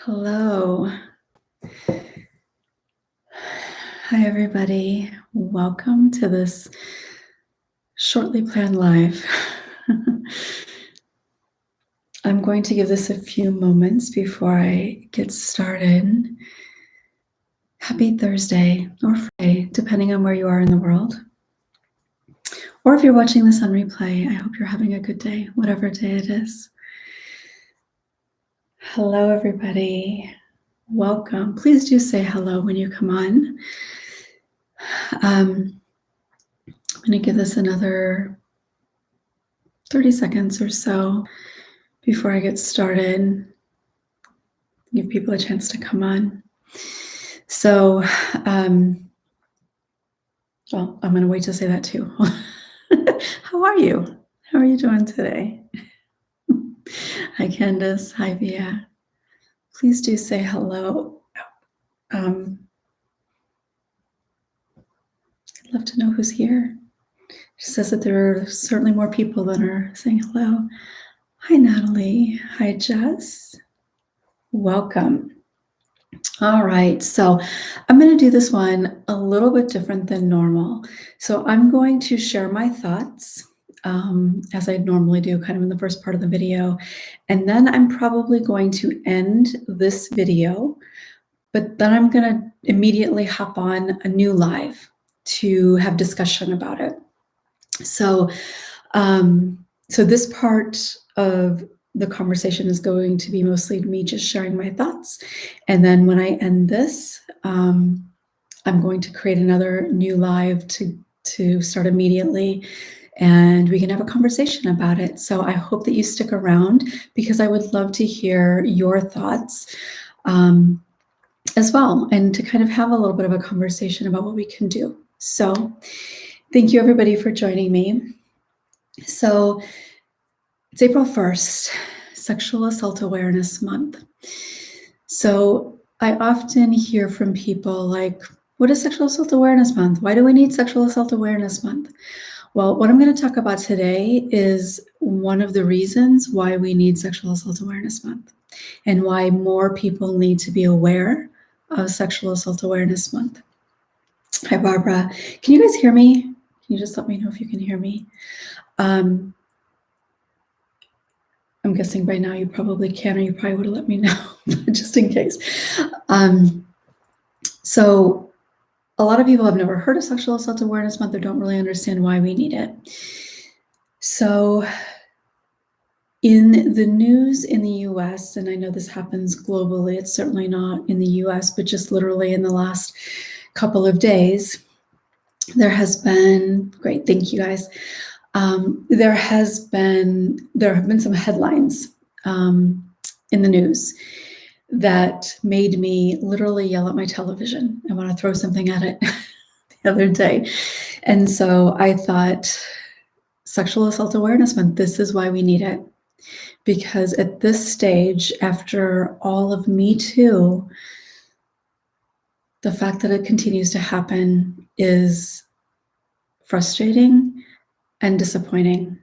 Hello. Hi, everybody. Welcome to this shortly planned live. I'm going to give this a few moments before I get started. Happy Thursday or Friday, depending on where you are in the world. Or if you're watching this on replay, I hope you're having a good day, whatever day it is. Hello, everybody. Welcome. Please do say hello when you come on. I'm going to give this another 30 seconds or so before I get started. Give people a chance to come on. So, well, I'm going to wait to say that too. How are you? How are you doing today? Hi, Candace. Hi, Via. Please do say hello. I'd love to know who's here. She says that there are certainly more people that are saying hello. Hi, Natalie. Hi, Jess. Welcome. All right, so I'm going to do this one a little bit different than normal. So I'm going to share my thoughts as I normally do, kind of in the first part of the video. And then I'm probably going to end this video, but then I'm going to immediately hop on a new live to have discussion about it. So, so this part of the conversation is going to be mostly me just sharing my thoughts. And then when I end this, I'm going to create another new live to start immediately, and we can have a conversation about it. So I hope that you stick around because I would love to hear your thoughts as well, and to kind of have a little bit of a conversation about what we can do. So thank you everybody for joining me. So it's April 1st, Sexual Assault Awareness Month. So I often hear from people like, what is Sexual Assault Awareness Month? Why do we need Sexual Assault Awareness Month? Well, what I'm going to talk about today is one of the reasons why we need Sexual Assault Awareness Month and why more people need to be aware of Sexual Assault Awareness Month. Hi, Barbara. Can you guys hear me? Can you just let me know if you can hear me? I'm guessing by now you probably can, or you probably would have let me know, just in case. So a lot of people have never heard of Sexual Assault Awareness Month or don't really understand why we need it. So in the news in the US, and I know this happens globally, it's certainly not in the US, but just literally in the last couple of days, there has been, great, thank you guys. There have been some headlines in the news that made me literally yell at my television. I want to throw something at it the other day. And so I thought, Sexual Assault Awareness Month, this is why we need it. Because at this stage, after all of Me Too, the fact that it continues to happen is frustrating and disappointing.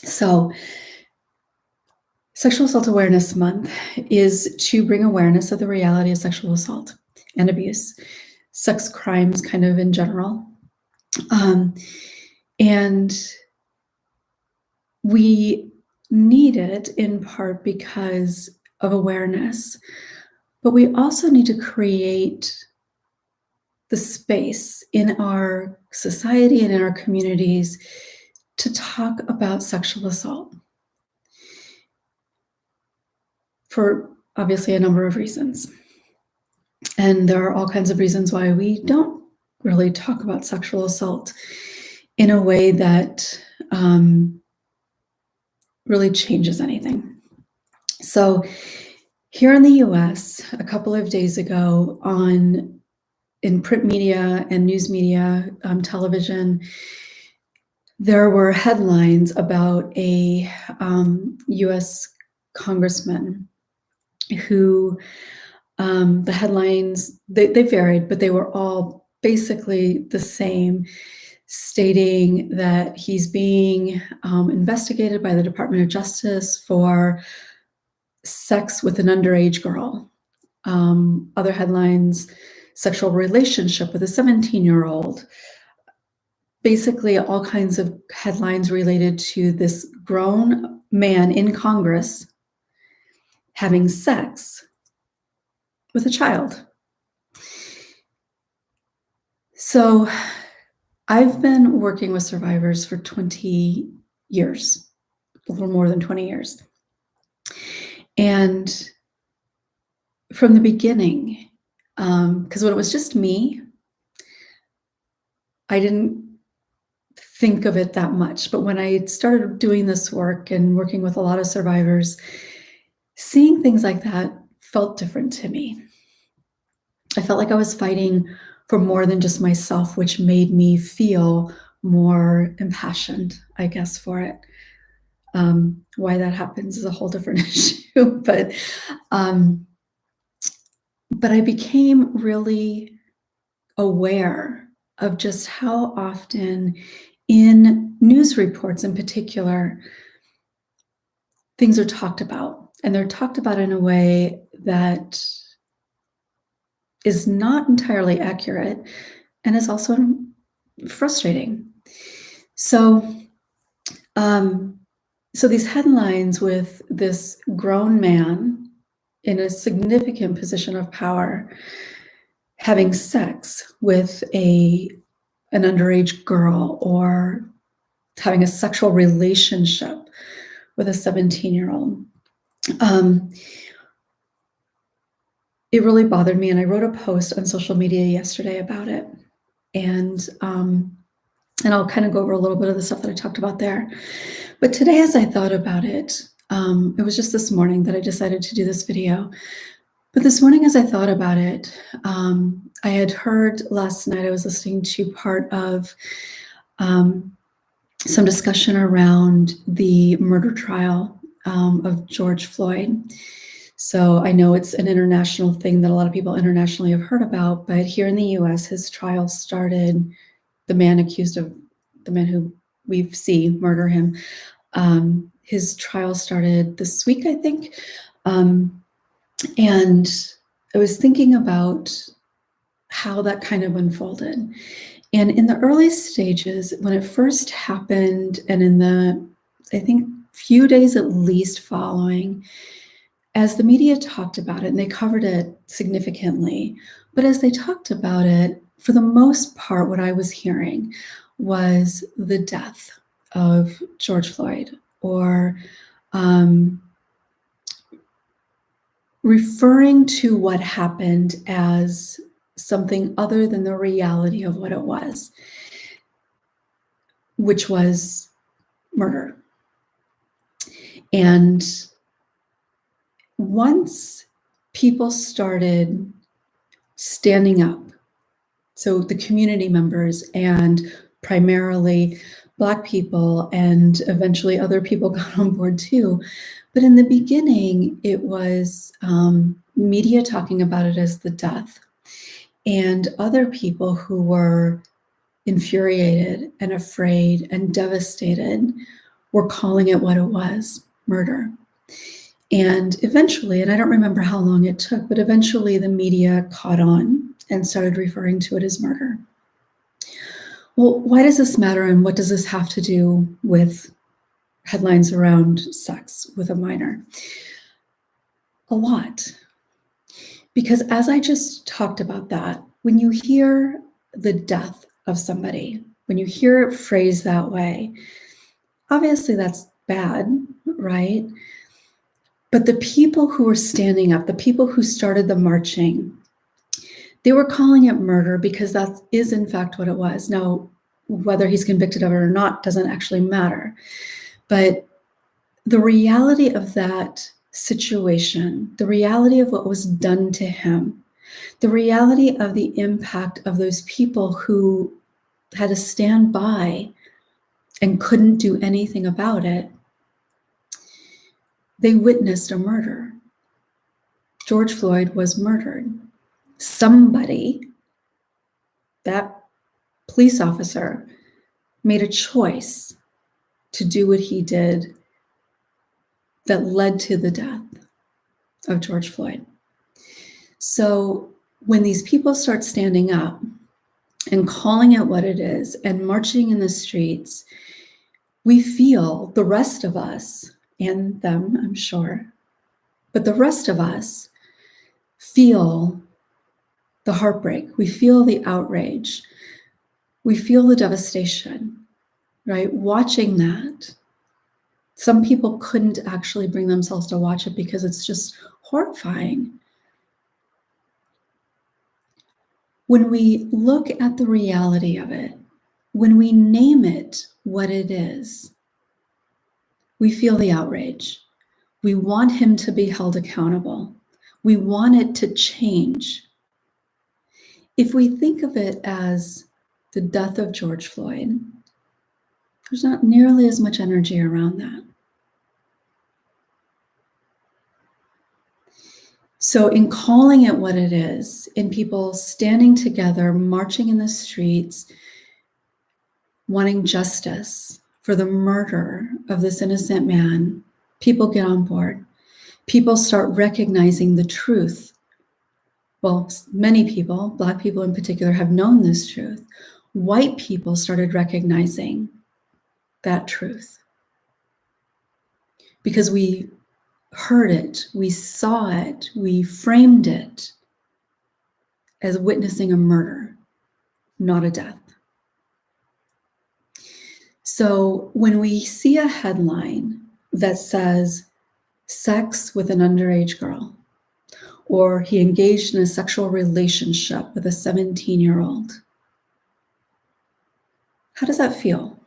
So Sexual Assault Awareness Month is to bring awareness of the reality of sexual assault and abuse, sex crimes kind of in general. And we need it in part because of awareness, but we also need to create the space in our society and in our communities to talk about sexual assault for obviously a number of reasons. And there are all kinds of reasons why we don't really talk about sexual assault in a way that really changes anything. So here in the US, a couple of days ago in print media and news media, television, there were headlines about a US congressman who, the headlines, they varied, but they were all basically the same, stating that he's being investigated by the Department of Justice for sex with an underage girl. Other headlines, sexual relationship with a 17-year-old. Basically, all kinds of headlines related to this grown man in Congress having sex with a child. So I've been working with survivors for 20 years, a little more than 20 years. And from the beginning, because when it was just me, I didn't think of it that much. But when I started doing this work and working with a lot of survivors, seeing things like that felt different to me. I felt like I was fighting for more than just myself, which made me feel more impassioned, I guess, for it. Why that happens is a whole different issue, but I became really aware of just how often in news reports in particular, things are talked about, and they're talked about in a way that is not entirely accurate and is also frustrating. So these headlines with this grown man in a significant position of power having sex with an underage girl or having a sexual relationship with a 17-year-old. It really bothered me, and I wrote a post on social media yesterday about it. And I'll kind of go over a little bit of the stuff that I talked about there. But today, as I thought about it, it was just this morning that I decided to do this video. But this morning, as I thought about it, I had heard last night, I was listening to part of some discussion around the murder trial of George Floyd. So I know it's an international thing that a lot of people internationally have heard about, but here in the US, his trial started, the man accused of, the man who we see murder him, his trial started this week, I think. And I was thinking about how that kind of unfolded. And in the early stages, when it first happened, and in the, I think, few days at least following, as the media talked about it, and they covered it significantly, but as they talked about it, for the most part, what I was hearing was the death of George Floyd, or referring to what happened as something other than the reality of what it was, which was murder. And once people started standing up, so the community members and primarily Black people, and eventually other people got on board too. But in the beginning, it was media talking about it as the death, and other people who were infuriated and afraid and devastated were calling it what it was, murder. And eventually, and I don't remember how long it took, but eventually the media caught on and started referring to it as murder. Well, why does this matter, and what does this have to do with headlines around sex with a minor? A lot. Because as I just talked about that, when you hear the death of somebody, when you hear it phrased that way, obviously that's bad, right? But the people who were standing up, the people who started the marching, they were calling it murder because that is in fact what it was. Now, whether he's convicted of it or not doesn't actually matter. But the reality of that situation, the reality of what was done to him, the reality of the impact of those people who had to stand by and couldn't do anything about it, they witnessed a murder. George Floyd was murdered. Somebody, that police officer, made a choice to do what he did that led to the death of George Floyd. So when these people start standing up and calling it what it is and marching in the streets, we feel, the rest of us, and them, I'm sure, but the rest of us feel the heartbreak. We feel the outrage. We feel the devastation, right? Watching that. Some people couldn't actually bring themselves to watch it because it's just horrifying. When we look at the reality of it, when we name it what it is, we feel the outrage. We want him to be held accountable. We want it to change. If we think of it as the death of George Floyd, there's not nearly as much energy around that. So in calling it what it is, in people standing together, marching in the streets, wanting justice for the murder of this innocent man, people get on board. People start recognizing the truth. Well, many people, Black people in particular, have known this truth. White people started recognizing that truth because we heard it, we saw it, we framed it as witnessing a murder, not a death. So when we see a headline that says sex with an underage girl, or he engaged in a sexual relationship with a 17-year-old, how does that feel?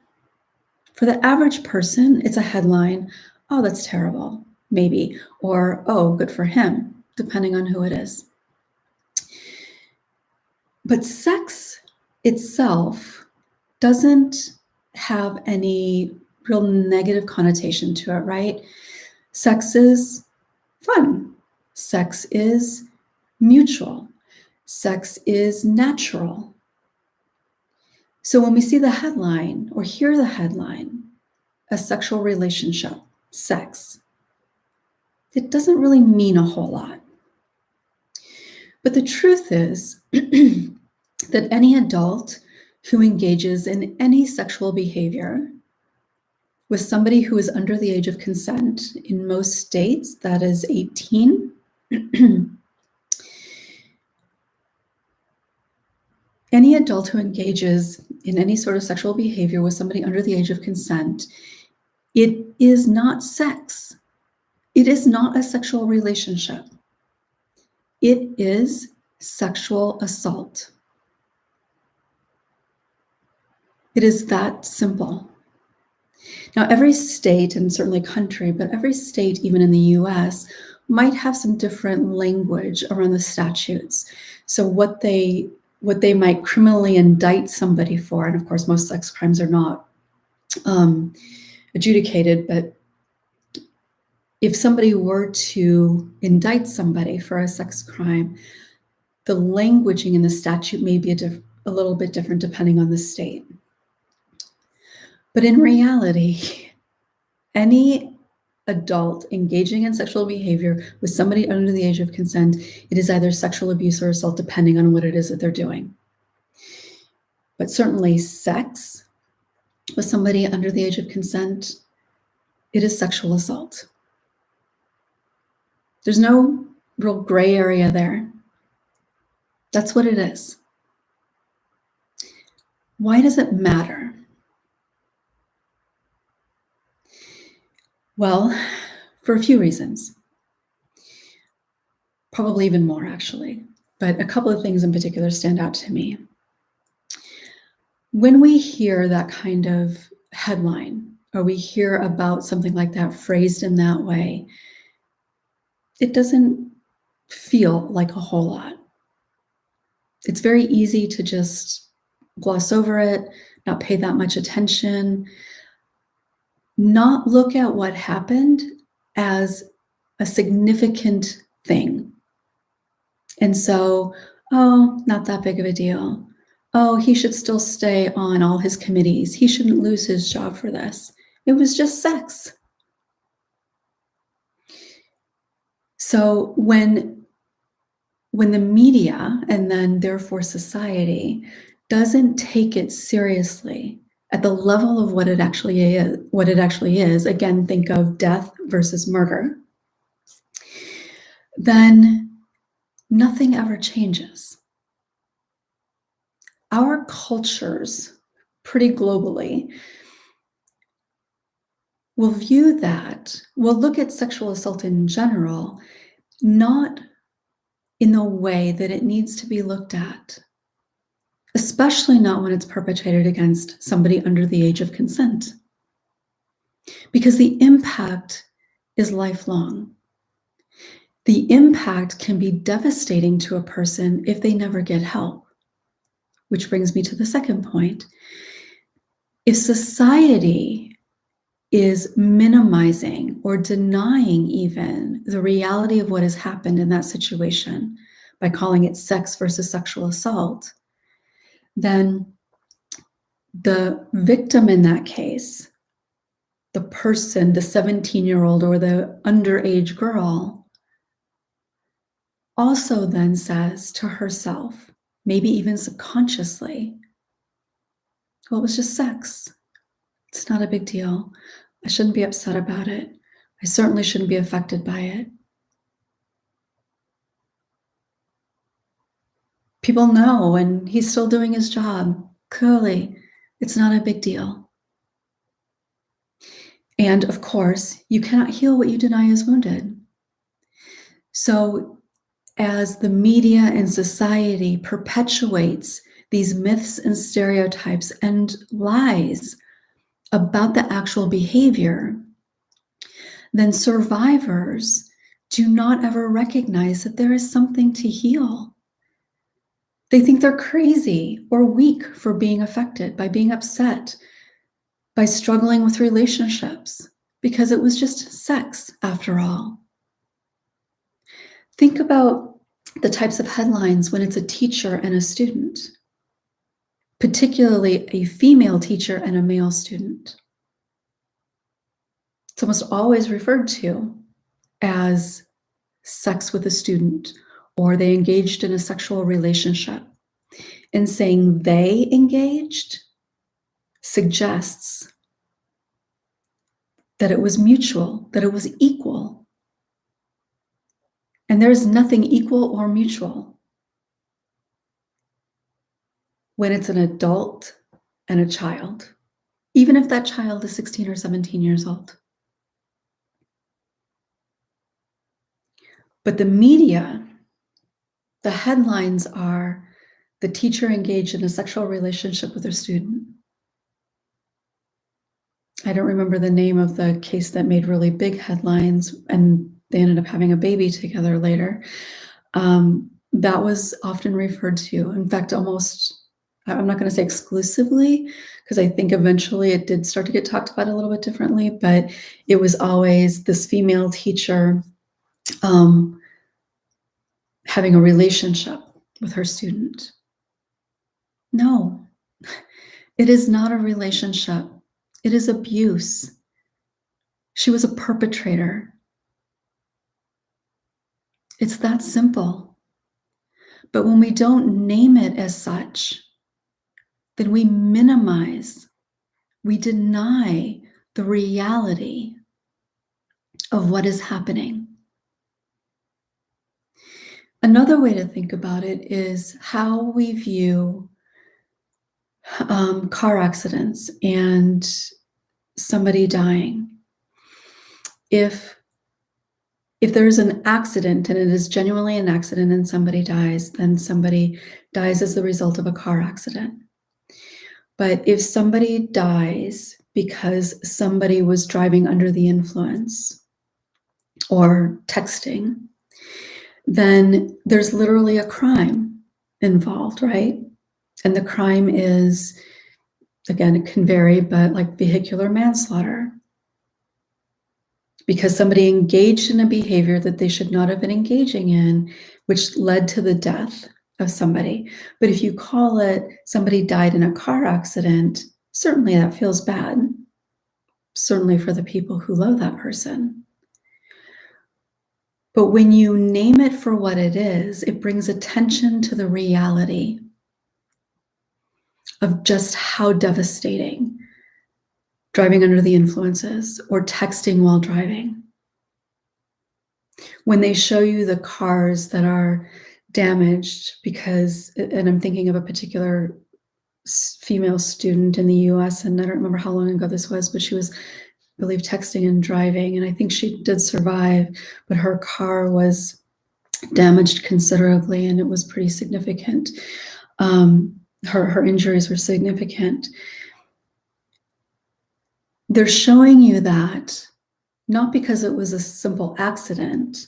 For the average person, it's a headline, oh, that's terrible, maybe, or oh, good for him, depending on who it is. But sex itself doesn't have any real negative connotation to it, right? Sex is fun. Sex is mutual. Sex is natural. So when we see the headline or hear the headline, a sexual relationship, sex, it doesn't really mean a whole lot. But the truth is that any adult who engages in any sexual behavior with somebody who is under the age of consent, in most states, that is 18, any adult who engages in any sort of sexual behavior with somebody under the age of consent, it is not sex. It is not a sexual relationship. It is sexual assault. It is that simple. Now, every state, and certainly country, but every state, even in the US, might have some different language around the statutes. So what they might criminally indict somebody for, and of course, most sex crimes are not adjudicated, but if somebody were to indict somebody for a sex crime, the languaging in the statute may be a little bit different depending on the state. But in reality, any adult engaging in sexual behavior with somebody under the age of consent, it is either sexual abuse or assault, depending on what it is that they're doing. But certainly sex with somebody under the age of consent, it is sexual assault. There's no real gray area there. That's what it is. Why does it matter? Well, for a few reasons. Probably even more, actually. But a couple of things in particular stand out to me. When we hear that kind of headline, or we hear about something like that phrased in that way, it doesn't feel like a whole lot. It's very easy to just gloss over it, not pay that much attention, not look at what happened as a significant thing. And so, oh, not that big of a deal. Oh, he should still stay on all his committees. He shouldn't lose his job for this. It was just sex. So when when the media, and then therefore society, doesn't take it seriously at the level of what it actually is, again, think of death versus murder, then nothing ever changes. Our cultures, pretty globally, will view that, will look at sexual assault in general, not in the way that it needs to be looked at, especially not when it's perpetrated against somebody under the age of consent, because the impact is lifelong. The impact can be devastating to a person if they never get help, which brings me to the second point. If society is minimizing or denying even the reality of what has happened in that situation by calling it sex versus sexual assault, then the victim in that case, the person, the 17-year-old or the underage girl, also then says to herself, maybe even subconsciously, well, it was just sex. It's not a big deal. I shouldn't be upset about it. I certainly shouldn't be affected by it. People know, and he's still doing his job. Clearly, it's not a big deal. And of course, you cannot heal what you deny is wounded. So as the media and society perpetuates these myths and stereotypes and lies about the actual behavior, then survivors do not ever recognize that there is something to heal. They think they're crazy or weak for being affected, by being upset, by struggling with relationships, because it was just sex after all. Think about the types of headlines when it's a teacher and a student, particularly a female teacher and a male student. It's almost always referred to as sex with a student, or they engaged in a sexual relationship. And saying they engaged suggests that it was mutual, that it was equal. And there's nothing equal or mutual when it's an adult and a child, even if that child is 16 or 17 years old. But the media, the headlines are the teacher engaged in a sexual relationship with her student. I don't remember the name of the case that made really big headlines, and they ended up having a baby together later. That was often referred to. In fact, almost, I'm not going to say exclusively, because I think eventually it did start to get talked about a little bit differently, but it was always this female teacher having a relationship with her student. No, it is not a relationship. It is abuse. She was a perpetrator. It's that simple. But when we don't name it as such, then we minimize, we deny the reality of what is happening. Another way to think about it is how we view car accidents and somebody dying. If there's an accident and it is genuinely an accident and somebody dies, then somebody dies as the result of a car accident. But if somebody dies because somebody was driving under the influence or texting, then there's literally a crime involved, right? And the crime is, again, it can vary, but like vehicular manslaughter, because somebody engaged in a behavior that they should not have been engaging in, which led to the death of somebody. But if you call it somebody died in a car accident, certainly that feels bad, certainly for the people who love that person. But when you name it for what it is, it brings attention to the reality of just how devastating driving under the influences or texting while driving. When they show you the cars that are damaged because, and I'm thinking of a particular female student in the US, and I don't remember how long ago this was, but she was, I believe, texting and driving, and I think she did survive, but her car was damaged considerably, and it was pretty significant. Her injuries were significant. They're showing you that not because it was a simple accident,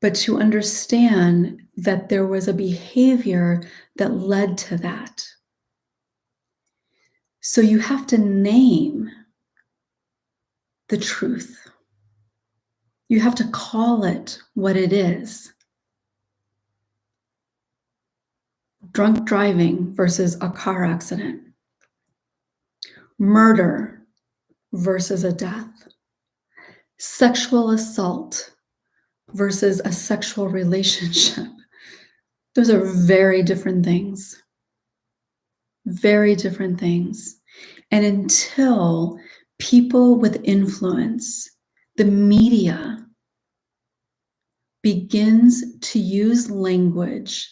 but to understand that there was a behavior that led to that. So you have to name the truth. You have to call it what it is. Drunk driving versus a car accident. Murder versus a death. Sexual assault versus a sexual relationship. Those are very different things. Very different things. And until people with influence, the media, begins to use language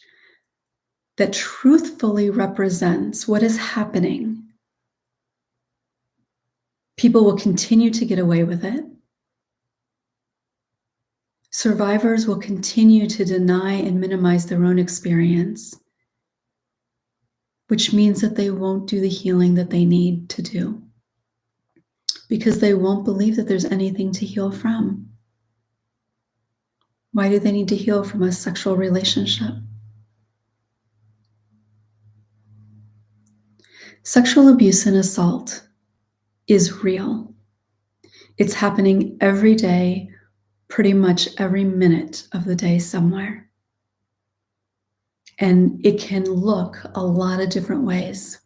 that truthfully represents what is happening, people will continue to get away with it. Survivors will continue to deny and minimize their own experience, which means that they won't do the healing that they need to do because they won't believe that there's anything to heal from. Why do they need to heal from a sexual relationship? Sexual abuse and assault is real. It's happening every day, pretty much every minute of the day somewhere. And it can look a lot of different ways.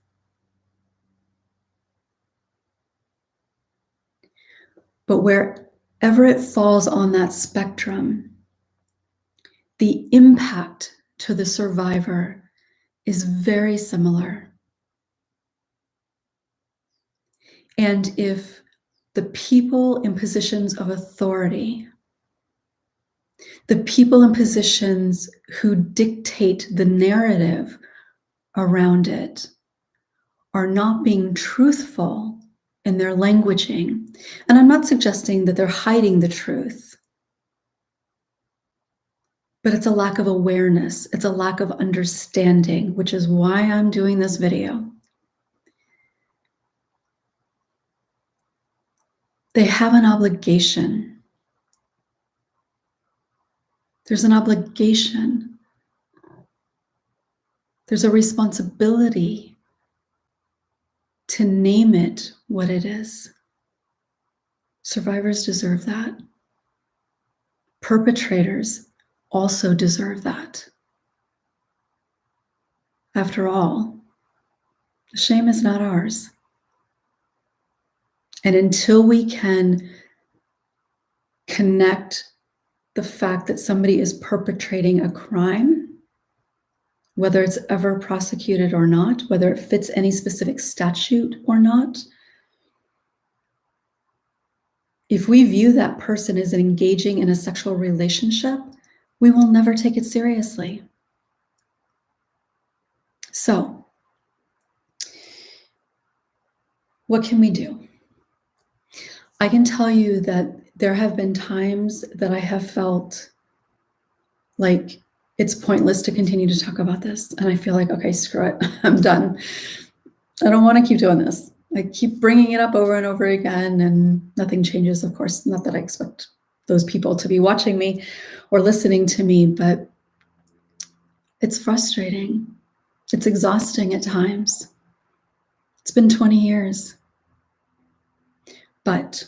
But wherever it falls on that spectrum, the impact to the survivor is very similar. And if the people in positions of authority, the people in positions who dictate the narrative around it, are not being truthful in their languaging, and I'm not suggesting that they're hiding the truth, but it's a lack of awareness, it's a lack of understanding, which is why I'm doing this video. They have an obligation. There's an obligation. There's a responsibility to name it what it is. Survivors deserve that. Perpetrators also deserve that. After all, the shame is not ours. And until we can connect the fact that somebody is perpetrating a crime, whether it's ever prosecuted or not, whether it fits any specific statute or not, if we view that person as engaging in a sexual relationship, we will never take it seriously. So, what can we do? I can tell you that there have been times that I have felt like it's pointless to continue to talk about this. And I feel like, okay, screw it, I'm done. I don't want to keep doing this. I keep bringing it up over and over again and nothing changes, of course. Not that I expect those people to be watching me or listening to me, but it's frustrating. It's exhausting at times. It's been 20 years. But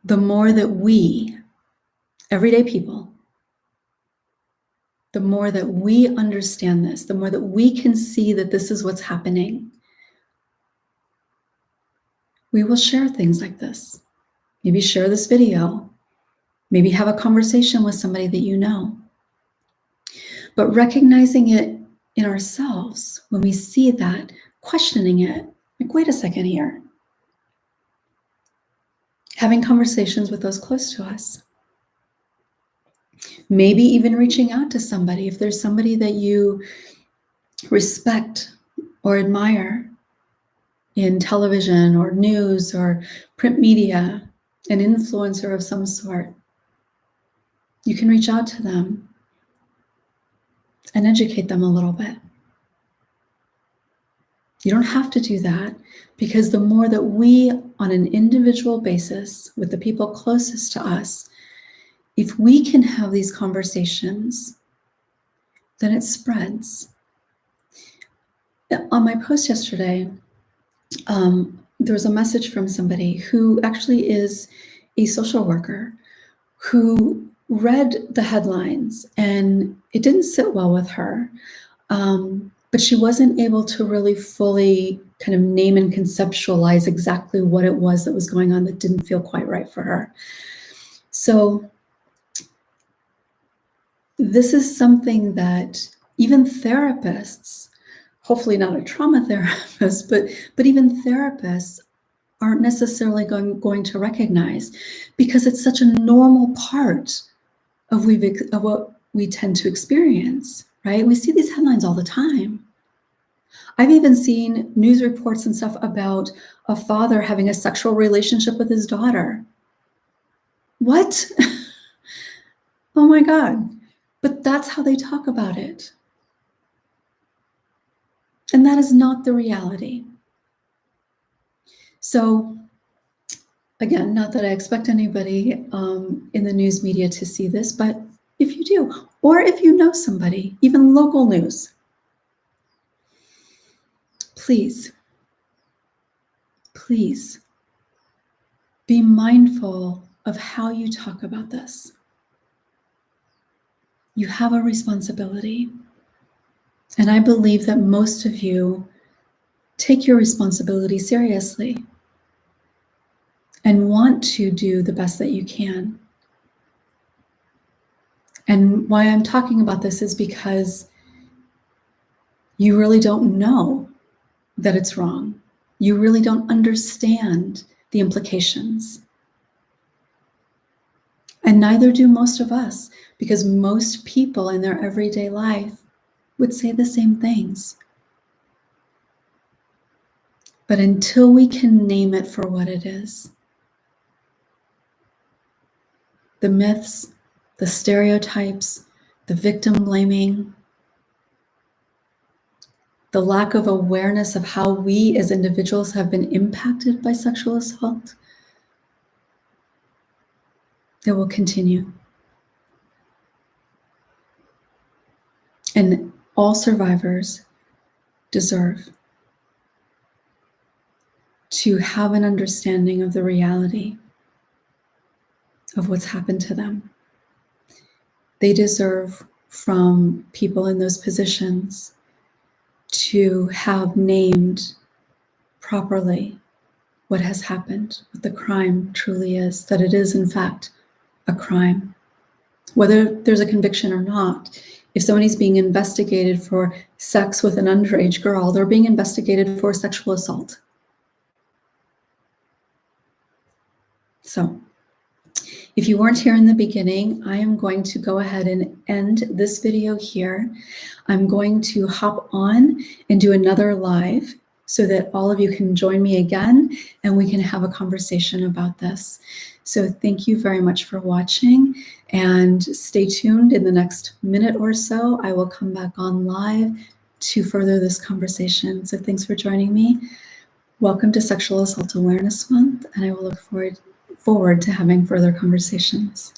the more that we, everyday people, the more that we understand this, the more that we can see that this is what's happening, we will share things like this. Maybe share this video. Maybe have a conversation with somebody that you know. But recognizing it in ourselves, when we see that, questioning it, like, wait a second here. Having conversations with those close to us. Maybe even reaching out to somebody. If there's somebody that you respect or admire in television or news or print media, an influencer of some sort, you can reach out to them and educate them a little bit. You don't have to do that, because the more that we, on an individual basis, with the people closest to us, if we can have these conversations, then it spreads. On my post yesterday, there was a message from somebody who actually is a social worker who read the headlines, and it didn't sit well with her. But she wasn't able to really fully kind of name and conceptualize exactly what it was that was going on that didn't feel quite right for her. So this is something that even therapists, hopefully not a trauma therapist, but even therapists aren't necessarily going to recognize, because it's such a normal part of what we tend to experience, right? We see these headlines all the time. I've even seen news reports and stuff about a father having a sexual relationship with his daughter. What? Oh my God. But that's how they talk about it. And that is not the reality. So again, not that I expect anybody in the news media to see this, but if you do, or if you know somebody, even local news, please be mindful of how you talk about this. You have a responsibility. And I believe that most of you take your responsibility seriously and want to do the best that you can. And why I'm talking about this is because you really don't know that it's wrong. You really don't understand the implications. And neither do most of us, because most people in their everyday life would say the same things. But until we can name it for what it is, the myths, the stereotypes, the victim blaming, the lack of awareness of how we as individuals have been impacted by sexual assault, it will continue. And all survivors deserve to have an understanding of the reality of what's happened to them. They deserve, from people in those positions, to have named properly what has happened, what the crime truly is, that it is in fact a crime. Whether there's a conviction or not, if somebody's being investigated for sex with an underage girl, they're being investigated for sexual assault. So, if you weren't here in the beginning, I am going to go ahead and end this video here. I'm going to hop on and do another live so that all of you can join me again and we can have a conversation about this. So thank you very much for watching, and stay tuned. In the next minute or so, I will come back on live to further this conversation. So thanks for joining me. Welcome to Sexual Assault Awareness Month, and I will look forward to having further conversations.